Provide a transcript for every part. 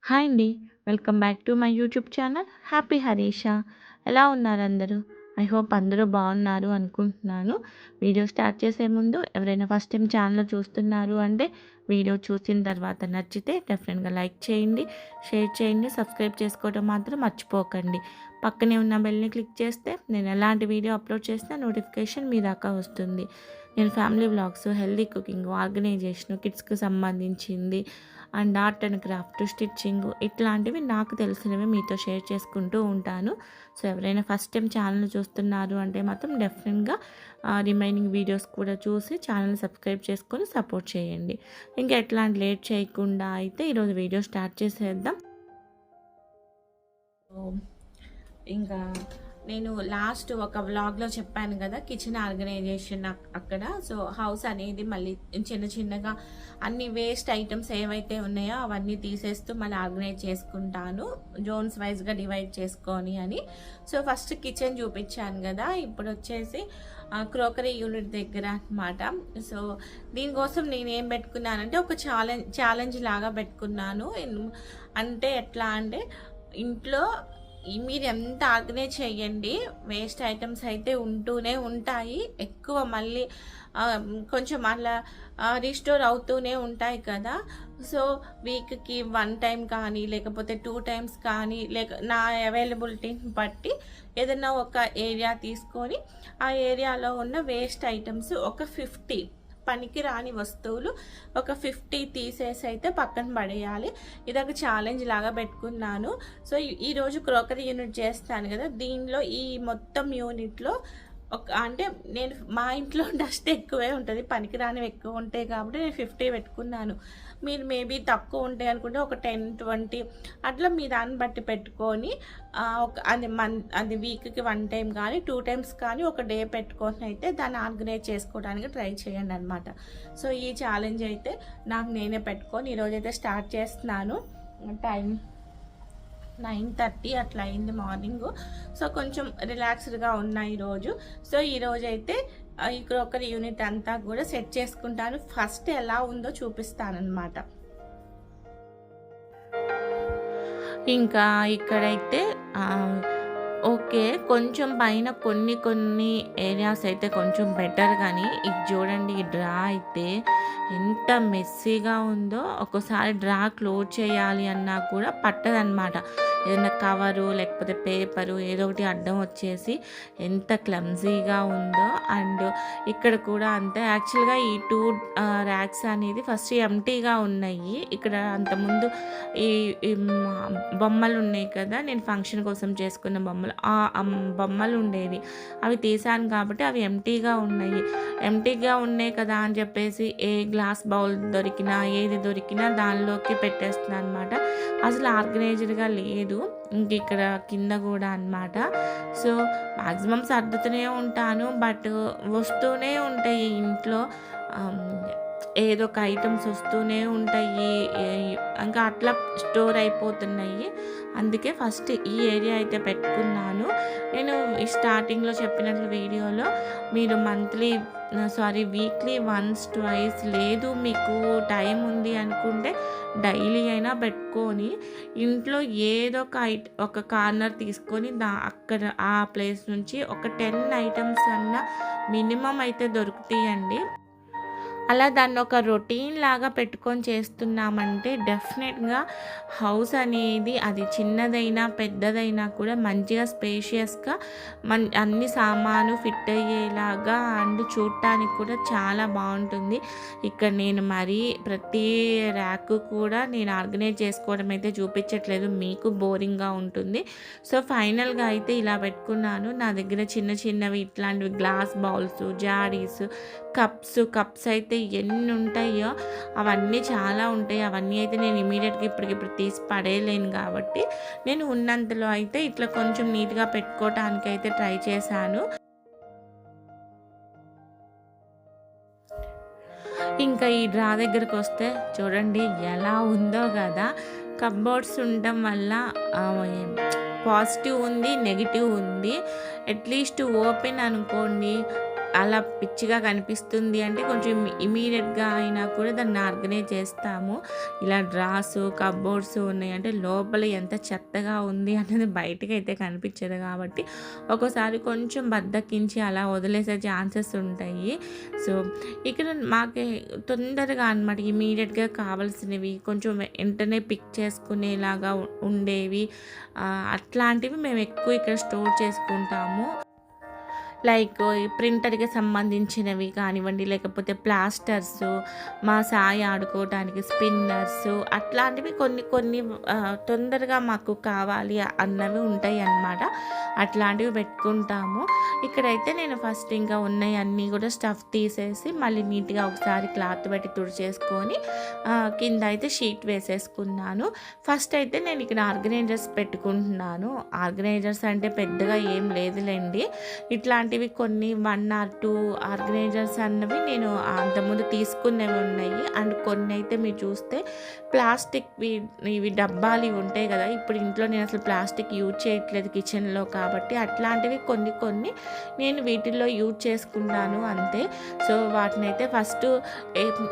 Hi అండి. Welcome back to my YouTube channel happy Harisha. ఎలా ఉన్నారు అందరూ? ఐ హోప్ అందరూ బాగున్నారు అనుకుంటున్నాను. వీడియో స్టార్ట్ చేసే ముందు ఎవరైనా ఫస్ట్ టైం ఛానల్ చూస్తున్నారు అంటే వీడియో చూసిన తర్వాత నచ్చితే డెఫినెట్గా లైక్ చేయండి, షేర్ చేయండి, సబ్స్క్రైబ్ చేసుకోవడం మాత్రం మర్చిపోకండి. పక్కనే ఉన్న బెల్ని క్లిక్ చేస్తే నేను ఎలాంటి వీడియో అప్లోడ్ చేసినా నోటిఫికేషన్ మీ దాకా వస్తుంది. నేను family vlogs, healthy cooking, organization, కిడ్స్కి సంబంధించింది and art and craft, stitching ఇట్లాంటివి నాకు తెలిసినవి మీతో షేర్ చేసుకుంటూ ఉంటాను. సో ఎవరైనా ఫస్ట్ టైం ఛానల్ చూస్తున్నారు అంటే మాత్రం డెఫినెట్గా రిమైనింగ్ వీడియోస్ కూడా చూసి ఛానల్ సబ్స్క్రైబ్ చేసుకొని సపోర్ట్ చేయండి. ఇంకా ఎట్లాంటి లేట్ చేయకుండా అయితే ఈరోజు వీడియో స్టార్ట్ చేసేద్దాం. ఇంకా నేను లాస్ట్ ఒక వ్లాగ్లో చెప్పాను కదా కిచెన్ ఆర్గనైజేషన్ అక్కడ. సో హౌస్ అనేది మళ్ళీ చిన్న చిన్నగా అన్ని వేస్ట్ ఐటమ్స్ ఏవైతే ఉన్నాయో అవన్నీ తీసేస్తూ మళ్ళీ ఆర్గనైజ్ చేసుకుంటాను, జోన్స్ వైజ్గా డివైడ్ చేసుకొని అని. సో ఫస్ట్ కిచెన్ చూపించాను కదా, ఇప్పుడు వచ్చేసి క్రోకరీ యూనిట్ దగ్గర అనమాట. సో దీనికోసం నేను ఏం పెట్టుకున్నానంటే ఒక ఛాలెంజ్ లాగా పెట్టుకున్నాను. అంటే ఎట్లా అంటే ఇంట్లో మీరు ఎంత ఆర్గనైజ్ చేయండి, వేస్ట్ ఐటమ్స్ అయితే ఉంటూనే ఉంటాయి. ఎక్కువ మళ్ళీ కొంచెం అలా రీస్టోర్ అవుతూనే ఉంటాయి కదా. సో వీక్కి 1 టైం కానీ లేకపోతే 2 టైమ్స్ కానీ, లేక నా అవైలబిలిటీని బట్టి ఏదైనా ఒక ఏరియా తీసుకొని ఆ ఏరియాలో ఉన్న వేస్ట్ ఐటమ్స్ ఒక 50 పనికి రాని వస్తువులు ఒక 50 తీసేసి అయితే పక్కన పడేయాలి. ఇదొక ఛాలెంజ్ లాగా పెట్టుకున్నాను. సో ఈరోజు క్రోకరీ యూనిట్ చేస్తాను కదా, దీనిలో ఈ మొత్తం యూనిట్లో అంటే నేను మా ఇంట్లో డస్ట్ ఎక్కువే ఉంటుంది, పనికిరానివి ఎక్కువ ఉంటాయి కాబట్టి నేను 50 పెట్టుకున్నాను. మీరు మేబీ తక్కువ ఉంటాయి అనుకుంటే ఒక 10-20 అట్లా మీ దాన్ని బట్టి పెట్టుకొని అది వీక్కి 1 టైం కానీ 2 టైమ్స్ కానీ ఒక డే పెట్టుకొని అయితే దాన్ని ఆర్గనైజ్ చేసుకోవడానికి ట్రై చేయండి అనమాట. సో ఈ ఛాలెంజ్ అయితే నాకు నేనే పెట్టుకొని ఈరోజైతే స్టార్ట్ చేస్తున్నాను. టైం 9:30 అట్లా అయింది మార్నింగ్. సో కొంచెం రిలాక్స్డ్గా ఉన్నా ఈరోజు. సో ఈరోజు అయితే ఈ క్రోకరీ యూనిట్ అంతా కూడా సెట్ చేసుకుంటాను. ఫస్ట్ ఎలా ఉందో చూపిస్తానమాట. ఇంకా ఇక్కడైతే ఓకే, కొంచెం పైన కొన్ని ఏరియాస్ అయితే కొంచెం బెటర్, కానీ ఇది చూడండి, ఈ డ్రా అయితే ఎంత మెస్సీగా ఉందో. ఒక్కోసారి డ్రా క్లోజ్ చేయాలి అన్నా కూడా పట్టదనమాట. ఏదైనా కవరు లేకపోతే పేపరు ఏదో ఒకటి అడ్డం వచ్చేసి ఎంత క్లమ్జీగా ఉందో. అండ్ ఇక్కడ కూడా అంతే. యాక్చువల్గా ఈ 2 ర్యాక్స్ అనేది ఫస్ట్ ఎంటీగా ఉన్నాయి. ఇక్కడ అంతకుముందు ఈ బొమ్మలు ఉన్నాయి కదా, నేను ఫంక్షన్ కోసం చేసుకున్న బొమ్మలు, ఆ బొమ్మలు ఉండేవి, అవి తీసాను కాబట్టి అవి ఎంటీగా ఉన్నాయి కదా అని చెప్పేసి ఏ గ్లాస్ బౌల్ దొరికినా ఏది దొరికినా దానిలోకి పెట్టేస్తున్నాను అనమాట. అసలు ఆర్గనైజ్డ్గా లేదు. ఇంక ఇక్కడ కింద కూడా అనమాట. సో మ్యాక్సిమం సర్దుతూనే ఉంటాను, బట్ వస్తూనే ఉంటాయి ఇంట్లో ఏదో ఒక ఐటమ్స్ వస్తూనే ఉంటాయి, ఇంకా అట్లా స్టోర్ అయిపోతున్నాయి. అందుకే ఫస్ట్ ఈ ఏరియా అయితే పెట్టుకున్నాను. నేను ఈ స్టార్టింగ్లో చెప్పినట్లు వీడియోలో మీరు వీక్లీ 1-2 లేదు మీకు టైం ఉంది అనుకుంటే డైలీ అయినా పెట్టుకొని ఇంట్లో ఏదో ఒక కార్నర్ తీసుకొని అక్కడ ఆ ప్లేస్ నుంచి ఒక 10 ఐటమ్స్ అన్న మినిమం అయితే దొరుకుతాయండి. అలా దాన్ని ఒక రొటీన్ లాగా పెట్టుకొని చేస్తున్నామంటే డెఫినెట్గా హౌస్ అనేది అది చిన్నదైనా పెద్దదైనా కూడా మంచిగా స్పేషియస్గా అన్ని సామాను ఫిట్ అయ్యేలాగా అండ్ చూడటానికి కూడా చాలా బాగుంటుంది. ఇక్కడ నేను ప్రతి ర్యాక్ కూడా నేను ఆర్గనైజ్ చేసుకోవడం అయితే చూపించట్లేదు, మీకు బోరింగ్గా ఉంటుంది. సో ఫైనల్గా అయితే ఇలా పెట్టుకున్నాను. నా దగ్గర చిన్నవి ఇట్లాంటివి గ్లాస్ బౌల్స్, జాడీస్, కప్స్ అయితే ఎన్ని ఉంటాయో అవన్నీ చాలా ఉంటాయి. అవన్నీ అయితే నేను ఇమీడియట్గా ఇప్పటికిప్పుడు తీసి పడేయలేను కాబట్టి నేను ఉన్నంతలో అయితే ఇట్లా కొంచెం నీట్గా పెట్టుకోవటానికి అయితే ట్రై చేశాను. ఇంకా ఈ డ్రా దగ్గరకు వస్తే చూడండి ఎలా ఉందో కదా. కప్బోర్డ్స్ ఉండటం వల్ల పాజిటివ్ ఉంది, నెగిటివ్ ఉంది. అట్లీస్ట్ ఓపెన్ అనుకోండి, అలా పిచ్చిగా కనిపిస్తుంది అంటే కొంచెం ఇమీడియట్‌గా అయినా కూడా దాన్ని ఆర్గనైజ్ చేస్తాము. ఇలా డ్రాసు, కప్‌బోర్డ్స్ ఉన్నాయంటే లోపల ఎంత చెత్తగా ఉంది అనేది బయటకైతే కనిపించదు కాబట్టి ఒక్కోసారి కొంచెం బద్ధకించి అలా వదిలేసే ఛాన్సెస్ ఉంటాయి. సో, ఇక్కడ మాకి తొందరగా అనమాట ఇమీడియట్‌గా కావాల్సినవి కొంచెం వెంటనే పిక్ చేసుకునేలాగా ఉండేవి. అట్లాంటివి మేము ఎక్కువ ఇక్కడ స్టోర్ చేసుకుంటాము. లైక్ ఈ ప్రింటర్‌కి సంబంధించినవి కానివ్వండి, లేకపోతే ప్లాస్టర్సు, మా సాయి ఆడుకోవటానికి స్పిన్నర్సు అట్లాంటివి కొన్ని కొన్ని తొందరగా మాకు కావాలి అన్నవి ఉంటాయన్నమాట. అట్లాంటివి పెట్టుకుంటాము. ఇక్కడైతే నేను ఫస్ట్ ఇంకా ఉన్నయన్నీ కూడా స్టఫ్ తీసేసి మళ్ళీ నీట్‌గా ఒకసారి క్లాత్ పెట్టి తుడిచేసుకొని కింద అయితే షీట్ వేసేసుకున్నాను. ఫస్ట్ అయితే నేను ఇక్కడ ఆర్గనైజర్స్ పెట్టుకుంటున్నాను. ఆర్గనైజర్స్ అంటే పెద్దగా ఏం లేదులెండి. ఇట్లాంటివి కొన్ని 1 ఆర్ 2 ఆర్గనైజర్స్ అన్నవి నేను అంతకుముందు తీసుకున్నవి ఉన్నాయి. అండ్ కొన్ని అయితే మీరు చూస్తే ప్లాస్టిక్‌వి ఇవి డబ్బాలు ఇవి ఉంటాయి కదా! ఇప్పుడు ఇంట్లో నేను అసలు ప్లాస్టిక్ యూజ్ చేయట్లేదు కిచెన్‌లో కాబట్టి అట్లాంటివి కొన్ని కొన్ని నేను వీటిల్లో యూజ్ చేసుకుంటాను అంతే. సో, వాటినైతే ఫస్ట్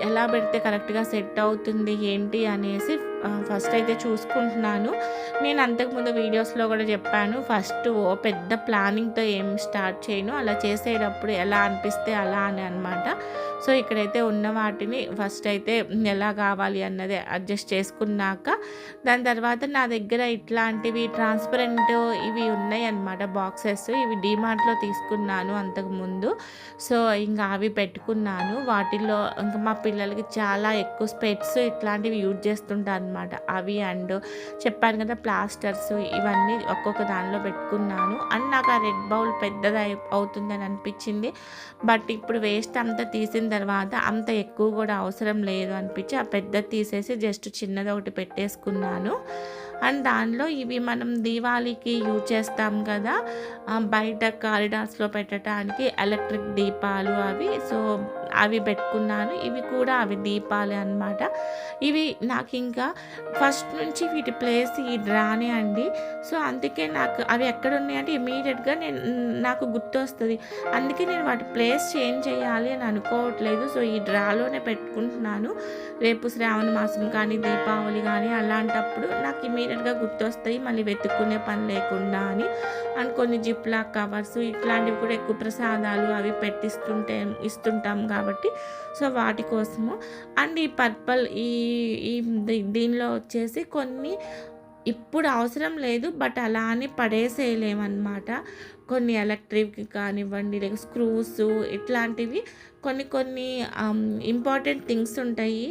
ఎలా పెడితే కరెక్ట్‌గా సెట్ అవుతుంది ఏంటి అనేసి ఫస్ట్ అయితే చూసుకుంటున్నాను. నేను అంతకుముందు వీడియోస్‌లో కూడా చెప్పాను. ఫస్ట్ పెద్ద ప్లానింగ్‌తో ఏం స్టార్ట్ చేయను. అలా చేసేటప్పుడు ఎలా అనిపిస్తే అలా అని అనమాట. సో, ఇక్కడైతే ఉన్న వాటిని ఫస్ట్ అయితే ఎలా కావాలి అన్నది అడ్జస్ట్ చేసుకున్నాక దాని తర్వాత నా దగ్గర ఇట్లాంటివి ట్రాన్స్పరెంట్ ఇవి ఉన్నాయన్నమాట బాక్సెస్. ఇవి డీమార్ట్‌లో తీసుకున్నాను అంతకుముందు. సో, ఇంకా అవి పెట్టుకున్నాను. వాటిల్లో ఇంకా మా పిల్లలకి చాలా ఎక్కువ స్పెట్స్ ఇట్లాంటివి యూజ్ చేస్తుంటారనమాట. అవి అండ్ చెప్పాను కదా ప్లాస్టర్స్ ఇవన్నీ ఒక్కొక్క దానిలో పెట్టుకున్నాను. అండ్ నాకు ఆ రెడ్ బౌల్ పెద్దది అవుతుందని అనిపించింది. బట్ ఇప్పుడు వేస్ట్ అంతా తీసిన తర్వాత అంత ఎక్కువ కూడా అవసరం లేదు అనిపించి ఆ పెద్దది తీసేసి జస్ట్ చిన్నది ఒకటి పెట్టేసుకున్నాను. అండ్ దానిలో ఇవి మనం దీవాళికి యూజ్ చేస్తాం కదా, బయట కారిడార్స్లో పెట్టడానికి ఎలక్ట్రిక్ దీపాలు అవి. సో, అవి పెట్టుకున్నాను. ఇవి కూడా అవి దీపాలే అనమాట. ఇవి నాకు ఇంకా ఫస్ట్ నుంచి వీటి ప్లేస్ ఈ డ్రానే అండి. సో, అందుకే నాకు అవి ఎక్కడున్నాయంటే ఇమీడియట్‌గా నాకు గుర్తొస్తది. అందుకే నేను వాటి ప్లేస్ చేంజ్ చేయాలి అని అనుకోవట్లేదు. సో, ఈ డ్రాలోనే పెట్టుకుంటున్నాను. రేపు శ్రావణ మాసం కానీ, దీపావళి కానీ అలాంటప్పుడు నాకు ఇమీడియట్‌గా గుర్తొస్తాయి. మళ్ళీ వెతుక్కునే పని లేకుండా అని. అండ్ కొన్ని జిప్‌లాక్ కవర్స్ ఇట్లాంటివి కూడా ఎక్కువ ప్రసాదాలు అవి ఇస్తుంటాం కాబట్టి సో, వాటి కోసము. అండ్ ఈ పర్పల్ ఈ ఈ దీనిలో వచ్చేసి కొన్ని ఇప్పుడు అవసరం లేదు. బట్ అలా అని పడేసేయలేమనమాట. కొన్ని ఎలక్ట్రిక్ కానివ్వండి, లేక స్క్రూసు ఇట్లాంటివి కొన్ని కొన్ని ఇంపార్టెంట్ థింగ్స్ ఉంటాయి.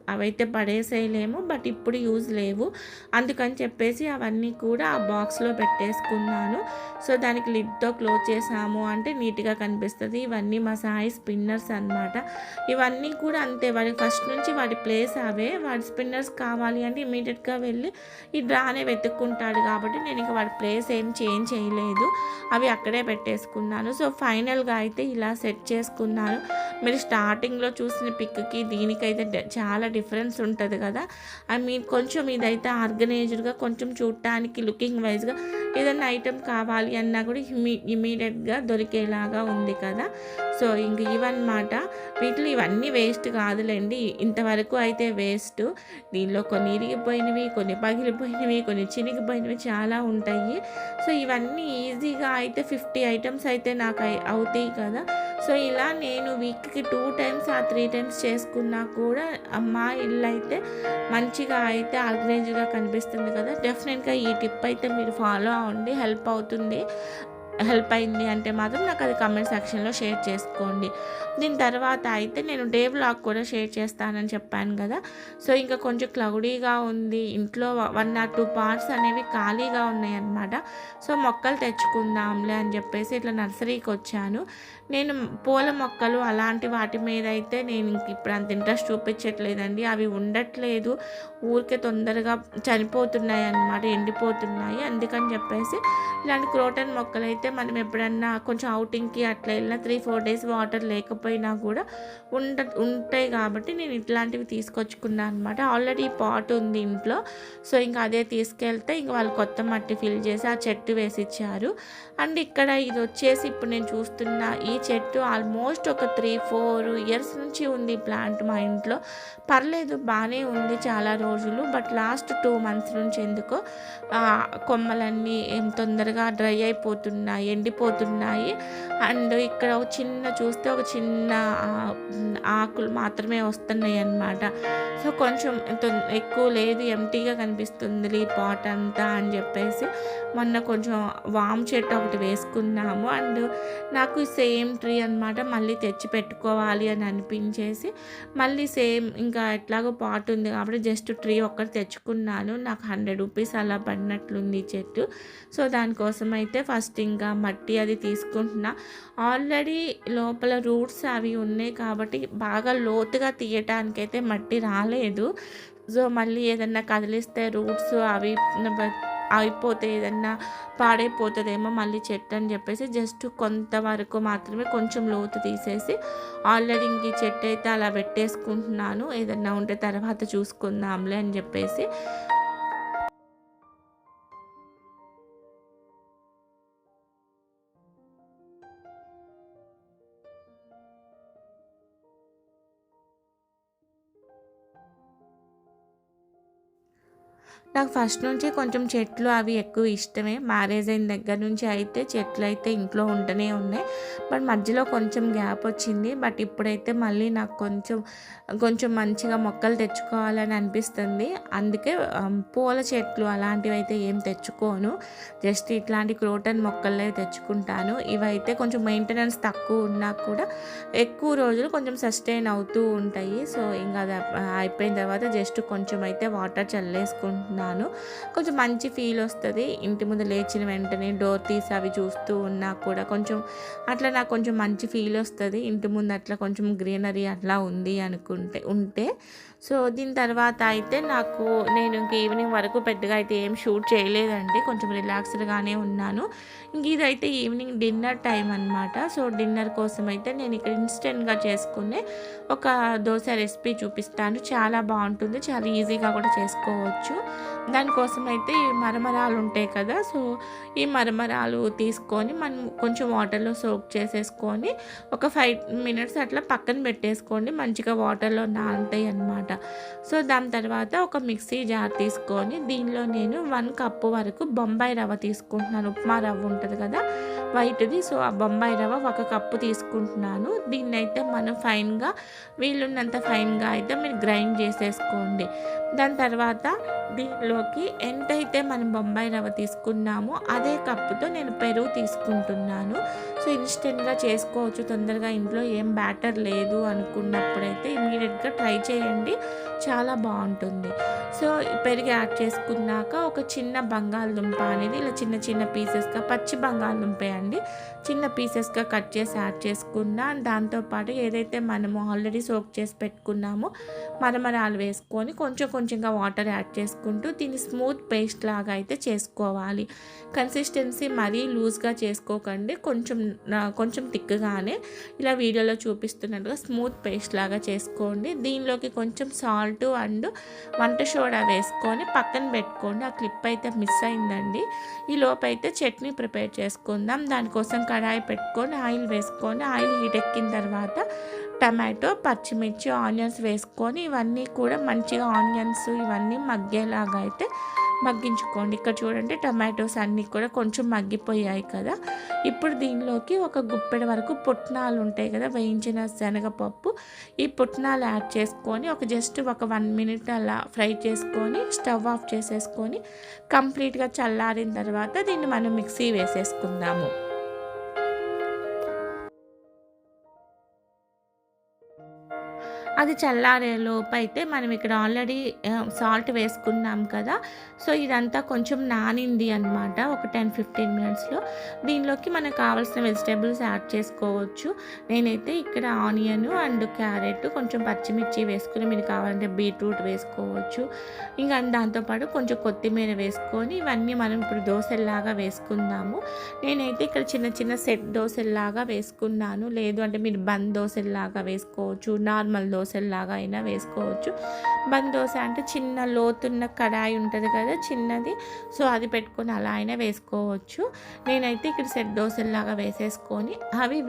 అవైతే పడేసేయలేము. బట్ ఇప్పుడు యూజ్ లేవు. అందుకని చెప్పేసి అవన్నీ కూడా ఆ బాక్స్‌లో పెట్టేసుకున్నాను. సో, దానికి లిడ్‌తో క్లోజ్ చేసాము అంటే నీట్‌గా కనిపిస్తది. ఇవన్నీ మా సాయి స్పిన్నర్స్ అనమాట. ఇవన్నీ కూడా అంతే. వాడికి ఫస్ట్ నుంచి వాడి ప్లేస్ అవే. వాడి స్పిన్నర్స్ కావాలి అంటే ఇమ్మీడియట్‌గా వెళ్ళి ఈ డ్రానే వెతుక్కుంటాడు కాబట్టి నేను ఇంక వాడి ప్లేస్ ఏం చేంజ్ చేయలేదు. అవి అక్కడే పెట్టేసుకున్నాను. సో, ఫైనల్‌గా అయితే ఇలా సెట్ చేసుకున్నాను. మీరు స్టార్టింగ్‌లో చూసిన పిక్‌కి దీనికైతే చాలా డిఫరెన్స్ ఉంటది కదా! ఐ మీన్ కొంచెం ఇదైతే ఆర్గనైజ్డ్‌గా కొంచెం చూడటానికి లుకింగ్ వైస్‌గా ఏదన్నా ఐటెమ్ కావాలి అన్నా కూడా ఇమ్మీడియట్‌గా దొరికేలాగా ఉంది కదా! సో, ఇంక ఇవన్నమాట. వీటిలో ఇవన్నీ వేస్ట్ కాదులెండి. ఇంతవరకు అయితే వేస్టు. దీనిలో కొన్ని ఇరిగిపోయినవి, కొన్ని పగిలిపోయినవి, కొన్ని చినిగిపోయినవి చాలా ఉంటాయి. సో, ఇవన్నీ ఈజీగా అయితే 50 ఐటెమ్స్ అయితే నాకు అవుతాయి కదా! సో, ఇలా నేను వీక్‌కి 2 టైమ్స్ ఆర్ 3 టైమ్స్ చేసుకున్నా కూడా మా ఇల్లయితే మంచిగా అయితే ఆర్గనైజ్డ్‌గా కనిపిస్తుంది కదా! డెఫినెట్‌గా ఈ టిప్ అయితే మీరు ఫాలో అవ్వండి. హెల్ప్ అయింది అంటే మాత్రం నాకు అది కామెంట్ సెక్షన్‌లో షేర్ చేసుకోండి. దీని తర్వాత అయితే నేను డే వ్లాగ్ కూడా షేర్ చేస్తానని చెప్పాను కదా! సో, ఇంకా కొంచెం క్లౌడీగా ఉంది. ఇంట్లో 1 ఆర్ 2 పార్ట్స్ అనేవి ఖాళీగా ఉన్నాయన్నమాట. సో, మొక్కలు తెచ్చుకుందాంలే అని చెప్పేసి ఇట్లా నర్సరీకి వచ్చాను. నేను పూల మొక్కలు అలాంటి వాటి మీద అయితే నేను ఇప్పుడు అంత ఇంట్రెస్ట్ చూపించట్లేదండి. అవి ఉండట్లేదు. ఊరికే తొందరగా చనిపోతున్నాయి అన్నమాట, ఎండిపోతున్నాయి. అందుకని చెప్పేసి ఇలాంటి క్రోటన్ మొక్కలైతే మనం ఎప్పుడన్నా కొంచెం ఔటింగ్‌కి అట్లా వెళ్ళినా 3, 4 డేస్ వాటర్ లేకపోయినా కూడా ఉంటాయి కాబట్టి నేను ఇట్లాంటివి తీసుకొచ్చుకున్నా అనమాట. ఆల్రెడీ ఈ పాట్ ఉంది ఇంట్లో. సో, ఇంక అదే తీసుకెళ్తే ఇంక వాళ్ళు కొత్త మట్టి ఫిల్ చేసి ఆ చెట్టు వేసిచ్చారు. అండ్ ఇక్కడ ఇదొచ్చేసి ఇప్పుడు నేను చూస్తున్న ఈ చెట్టు ఆల్మోస్ట్ ఒక 3, 4 ఇయర్స్ నుంచి ఉంది ఈ ప్లాంట్ మా ఇంట్లో. పర్లేదు బానే ఉంది చాలా రోజులు. బట్ లాస్ట్ 2 మంత్స్ నుంచి ఎందుకో కొమ్మలన్నీ తొందరగా డ్రై అయిపోతున్నాయి, ఎండిపోతున్నాయి. అండ్ ఇక్కడ ఒక చూస్తే ఒక చిన్న ఆకులు మాత్రమే వస్తున్నాయి అన్నమాట. సో, కొంచెం ఎక్కువ లేదు, ఎంప్టీగా కనిపిస్తుంది ఈ పాట్ అంతా అని చెప్పేసి మొన్న కొంచెం వాము చెట్టు ఒకటి వేసుకున్నాము. అండ్ నాకు సేమ్ ట్రీ అనమాట మళ్ళీ తెచ్చి పెట్టుకోవాలి అని అనిపించేసి మళ్ళీ సేమ్ ఇంకా ఎట్లాగో పాట్ ఉంది కాబట్టి జస్ట్ ట్రీ ఒక్కటి తెచ్చుకున్నాను. నాకు 100 రూపీస్ అలా పడినట్లుంది ఈ చెట్టు. సో, దానికోసం అయితే ఫస్ట్ ఇంకా మట్టి అది తీసుకుంటున్నా. ఆల్రెడీ లోపల రూట్స్ అవి ఉన్నాయి కాబట్టి బాగా లోతుగా తీయటానికైతే మట్టి రాలేదు. సో, మళ్ళీ ఏదన్నా కదిలిస్తే రూట్స్ అవి అయిపోతే ఏదన్నా పాడైపోతుందేమో మళ్ళీ చెట్టు అని చెప్పేసి జస్ట్ కొంతవరకు మాత్రమే కొంచెం లోతు తీసేసి ఆల్రెడీ ఇంక ఈ చెట్టు అయితే అలా పెట్టేసుకుంటున్నాను. ఏదన్నా ఉంటే తర్వాత చూసుకుందాంలే అని చెప్పేసి. నాకు ఫస్ట్ నుంచి కొంచెం చెట్లు అవి ఎక్కువ ఇష్టమే. మ్యారేజ్ అయిన దగ్గర నుంచి అయితే చెట్లు అయితే ఇంట్లో ఉంటూనే ఉన్నాయి. బట్ మధ్యలో కొంచెం గ్యాప్ వచ్చింది. బట్ ఇప్పుడైతే మళ్ళీ నాకు కొంచెం మంచిగా మొక్కలు తెచ్చుకోవాలని అనిపిస్తుంది. అందుకే పూల చెట్లు అలాంటివి అయితే ఏం తెచ్చుకోను. జస్ట్ ఇట్లాంటి క్రోటన్ మొక్కలే తెచ్చుకుంటాను. ఇవైతే కొంచెం మెయింటెనెన్స్ తక్కువ ఉన్నా కూడా ఎక్కువ రోజులు కొంచెం సస్టైన్ అవుతూ ఉంటాయి. సో, ఇంకా అది అయిపోయిన తర్వాత జస్ట్ కొంచెం అయితే వాటర్ చల్లేసుకుంటున్నాను. కొంచెం మంచి ఫీల్ వస్తుంది. ఇంటి ముందు లేచిన వెంటనే డోర్ తీసి అవి చూస్తూ ఉన్నా కూడా కొంచెం అట్లా నాకు కొంచెం మంచి ఫీల్ వస్తుంది. ఇంటి ముందు అట్లా కొంచెం గ్రీనరీ అట్లా ఉంది ఉంటే. సో, దీని తర్వాత అయితే నేను ఇంక ఈవినింగ్ వరకు పెద్దగా అయితే ఏం షూట్ చేయలేదండి. కొంచెం రిలాక్స్డ్గానే ఉన్నాను. ఇంక ఇదైతే ఈవినింగ్ డిన్నర్ టైం అనమాట. సో, డిన్నర్ కోసం అయితే నేను ఇక్కడ ఇన్స్టెంట్గా చేసుకునే ఒక దోశ రెసిపీ చూపిస్తాను. చాలా బాగుంటుంది, చాలా ఈజీగా కూడా చేసుకోవచ్చు. దానికోసం అయితే ఈ మరమరాలు ఉంటాయి కదా. సో, ఈ మరమరాలు తీసుకొని మనం కొంచెం వాటర్లో సోక్ చేసేసుకొని ఒక 5 మినిట్స్ అట్లా పక్కన పెట్టేసుకోండి. మంచిగా వాటర్లో నానుతాయి అన్నమాట. సో, దాని తర్వాత ఒక మిక్సీ జార్ తీసుకొని దీనిలో నేను 1 కప్పు వరకు బొంబాయి రవ్వ తీసుకుంటున్నాను. ఉప్మా రవ్వ ఉంటుంది కదా వైట్ది. సో, ఆ బొంబాయి రవ్వ 1 కప్పు తీసుకుంటున్నాను. దీన్నైతే మనం ఫైన్గా వీలున్నంత ఫైన్గా అయితే మీరు గ్రైండ్ చేసేసుకోండి. దాని తర్వాత దీనిలోకి ఎంతైతే మనం బొంబాయి రవ్వ తీసుకున్నామో అదే కప్పుతో నేను పెరుగు తీసుకుంటున్నాను. సో, ఇన్స్టెంట్గా చేసుకోవచ్చు తొందరగా, ఇంట్లో ఏం బ్యాటర్ లేదు అనుకున్నప్పుడైతే ఇమీడియట్గా ట్రై చేయండి, చాలా బాగుంటుంది. సో, పెరుగు యాడ్ చేసుకున్నాక ఒక చిన్న బంగాళదుంప అనేది ఇలా చిన్న చిన్న పీసెస్గా, పచ్చి బంగాళదుంపే అండి, చిన్న పీసెస్గా కట్ చేసి యాడ్ చేసుకున్నా. దాంతోపాటు ఏదైతే మనము ఆల్రెడీ సోక్ చేసి పెట్టుకున్నామో మరమరాలు వేసుకొని కొంచెంగా వాటర్ యాడ్ చేసుకుంటూ దీన్ని స్మూత్ పేస్ట్ లాగా అయితే చేసుకోవాలి. కన్సిస్టెన్సీ మరీ లూజ్గా చేసుకోకండి, కొంచెం థిక్గానే ఇలా వీడియోలో చూపిస్తున్నట్టుగా స్మూత్ పేస్ట్ లాగా చేసుకోండి. దీనిలోకి కొంచెం సాల్ట్ అండ్ వంట సోడా వేసుకొని పక్కన పెట్టుకోండి. ఆ క్లిప్ అయితే మిస్ అయిందండి. ఈ లోపు అయితే చట్నీ ప్రిపేర్ చేసుకుందాం. దానికోసం కడాయి పెట్టుకొని ఆయిల్ వేసుకొని ఆయిల్ హీట్ ఎక్కిన తర్వాత టమాటో, పచ్చిమిర్చి, ఆనియన్స్ వేసుకొని ఇవన్నీ కూడా మంచిగా ఆనియన్స్ ఇవన్నీ మగ్గేలాగా అయితే మగ్గించుకోండి. ఇక్కడ చూడండి టమాటోస్ అన్నీ కూడా కొంచెం మగ్గిపోయాయి కదా. ఇప్పుడు దీనిలోకి ఒక గుప్పెడు వరకు పుట్నాలు ఉంటాయి కదా, వేయించిన శనగపప్పు, ఈ పుట్నాలు యాడ్ చేసుకొని జస్ట్ ఒక 1 మినిట్ అలా ఫ్రై చేసుకొని స్టవ్ ఆఫ్ చేసేసుకొని కంప్లీట్గా చల్లారిన తర్వాత దీన్ని మనం మిక్సీ వేసేసుకుందాము. అది చల్లారే లోపైతే మనం ఇక్కడ ఆల్రెడీ సాల్ట్ వేసుకున్నాం కదా! సో, ఇదంతా కొంచెం నానింది అనమాట. ఒక 10, 15 మినిట్స్‌లో. దీనిలోకి మనకు కావాల్సిన వెజిటబుల్స్ యాడ్ చేసుకోవచ్చు. నేనైతే ఇక్కడ ఆనియన్ అండ్ క్యారెట్, కొంచెం పచ్చిమిర్చి వేసుకొని మీరు కావాలంటే బీట్రూట్ వేసుకోవచ్చు. ఇంకా దాంతోపాటు కొంచెం కొత్తిమీర వేసుకొని ఇవన్నీ మనం ఇప్పుడు దోసల్లాగా వేసుకుందాము. నేనైతే ఇక్కడ చిన్న చిన్న సెట్ దోసల్లాగా వేసుకున్నాను. లేదు అంటే మీరు బన్ దోసల్లాగా వేసుకోవచ్చు. నార్మల్ దోసల్లాగా అయినా వేసుకోవచ్చు. బన్ దోస అంటే చిన్న లోతున్న కడాయి ఉంటుంది కదా చిన్నది, సో అది పెట్టుకొని అలా అయినా వేసుకోవచ్చు. నేనైతే ఇక్కడ సెట్ దోసల్లాగా వేసేసుకొని అవి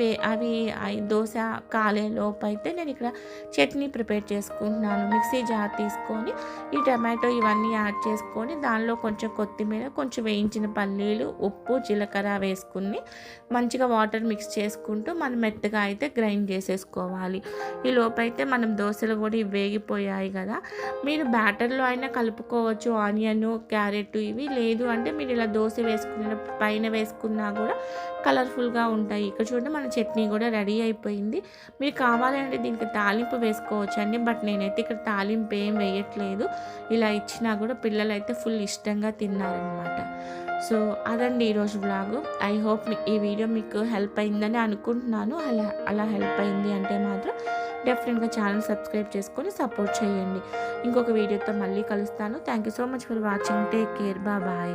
దోస కాలే లోపు అయితే నేను ఇక్కడ చట్నీ ప్రిపేర్ చేసుకుంటున్నాను. మిక్సీ జార్ తీసుకొని ఈ టమాటో ఇవన్నీ యాడ్ చేసుకొని దానిలో కొంచెం కొత్తిమీర, కొంచెం వేయించిన పల్లీలు, ఉప్పు, జీలకర్ర వేసుకుని మంచిగా వాటర్ మిక్స్ చేసుకుంటూ మనం మెత్తగా అయితే గ్రైండ్ చేసేసుకోవాలి. ఈ లోపైతే మనం దోసలు కూడా వేగిపోయాయి కదా, మీరు బ్యాటర్లో అయినా కలుపుకోవచ్చు ఆనియన్, క్యారెట్ ఇవి. లేదు అంటే మీరు ఇలా దోస వేసుకున్న పైన వేసుకున్నా కూడా కలర్ఫుల్గా ఉంటాయి. ఇక్కడ చూడండి మన చట్నీ కూడా రెడీ అయిపోయింది. మీరు కావాలంటే దీనికి తాలింపు వేసుకోవచ్చు అండి, బట్ నేనైతే ఇక్కడ తాలింపు ఏం వేయట్లేదు. ఇలా ఇచ్చినా కూడా పిల్లలు అయితే ఫుల్ ఇష్టంగా తిన్నారనమాట. సో అదండి ఈరోజు వ్లాగు. ఐ హోప్ ఈ వీడియో మీకు హెల్ప్ అయిందని అనుకుంటున్నాను. అలా హెల్ప్ అయింది అంటే మాత్రం డెఫినెట్గా ఛానల్ సబ్స్క్రైబ్ చేసుకొని సపోర్ట్ చేయండి. ఇంకొక వీడియోతో మళ్ళీ కలుస్తాను. Thank you so much for watching. Take care. Bye.